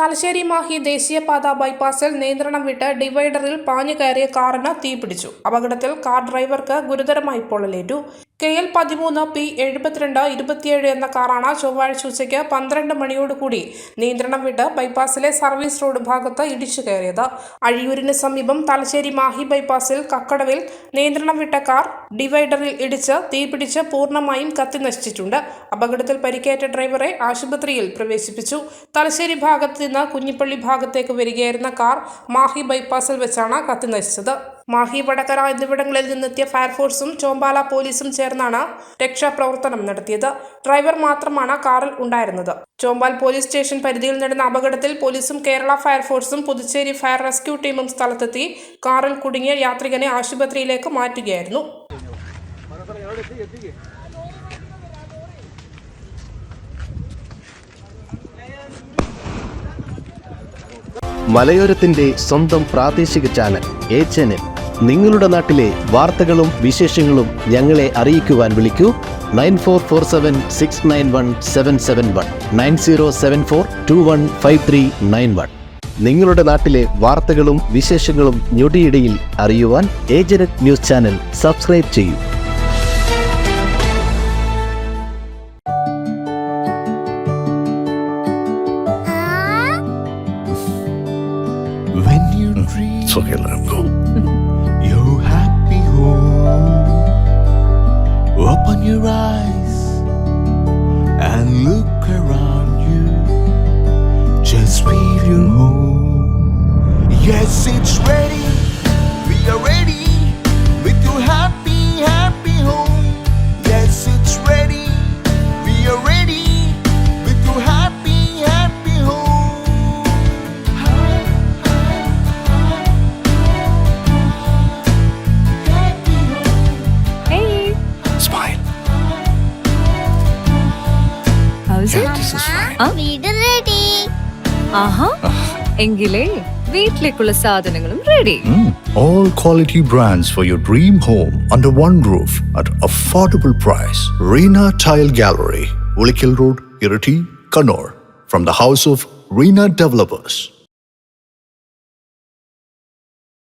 തലശ്ശേരി മാഹി ദേശീയപാത ബൈപ്പാസിൽ നിയന്ത്രണം വിട്ട് ഡിവൈഡറിൽ പാഞ്ഞു കയറിയ കാറിന് തീപിടിച്ചു. അപകടത്തിൽ കാർ ഡ്രൈവർക്ക് ഗുരുതരമായി പൊള്ളലേറ്റു. KL 13 P72 27 എന്ന കാറാണ് ചൊവ്വാഴ്ച ഉച്ചയ്ക്ക് 12 മണിയോടുകൂടി നിയന്ത്രണം വിട്ട് ബൈപ്പാസിലെ സർവീസ് റോഡ് ഭാഗത്ത് ഇടിച്ചു കയറിയത്. അഴിയൂരിന് സമീപം തലശ്ശേരി മാഹി ബൈപ്പാസിൽ കക്കടവിൽ നിയന്ത്രണം വിട്ട കാർ ഡിവൈഡറിൽ ഇടിച്ച് തീപിടിച്ച് പൂർണ്ണമായും കത്തിനശിച്ചിട്ടുണ്ട്. അപകടത്തിൽ പരിക്കേറ്റ ഡ്രൈവറെ ആശുപത്രിയിൽ പ്രവേശിപ്പിച്ചു. തലശ്ശേരി ഭാഗത്ത് നിന്ന് കുഞ്ഞിപ്പള്ളി ഭാഗത്തേക്ക് വരികയായിരുന്ന കാർ മാഹി ബൈപ്പാസിൽ വെച്ചാണ് കത്തിനശിച്ചത്. മാഹി, വടകര എന്നിവിടങ്ങളിൽ നിന്നെത്തിയ ഫയർഫോഴ്സും ചോമ്പാല പോലീസും ചേർന്നാണ് രക്ഷാപ്രവർത്തനം നടത്തിയത്. ഡ്രൈവർ മാത്രമാണ് കാറിൽ ഉണ്ടായിരുന്നത്. ചോമ്പാൽ പോലീസ് സ്റ്റേഷൻ പരിധിയിൽ നടന്ന അപകടത്തിൽ പോലീസും കേരള ഫയർഫോഴ്സും പുതുച്ചേരി ഫയർ റെസ്ക്യൂ ടീമും സ്ഥലത്തെത്തി കാറിൽ കുടുങ്ങിയ യാത്രികനെ ആശുപത്രിയിലേക്ക് മാറ്റുകയായിരുന്നു. മലയോരത്തിന്റെ സ്വന്തം പ്രാദേശിക ചാനൽ A-Channel. നിങ്ങളുടെ നാട്ടിലെ വാർത്തകളും വിശേഷങ്ങളും ഞങ്ങളെ അറിയിക്കുവാൻ വിളിക്കൂ 9447691771 9074215391. നിങ്ങളുടെ നാട്ടിലെ വാർത്തകളും വിശേഷങ്ങളും ഞൊടിയിടയിൽ അറിയുവാൻ A-Channel ന്യൂസ് ചാനൽ സബ്സ്ക്രൈബ് ചെയ്യൂ. When you dream, it's okay, let him go. You're happy home. Open your eyes and look around you. Just feel your home. Yes, it's ready. We are ready with your happy, happy home. Yes, it's ready. We are ready with your happy, happy home. Smile. How's it? This is fine. വീട് ready. ആഹാ, എങ്കിലേ വീട്ടിലേക്കുള്ള സാധനങ്ങളും ready. All quality brands for your dream home under one roof at affordable price. Reena Tile Gallery, Ulikil Road, Irati, Kannur. From the house of Reena Developers.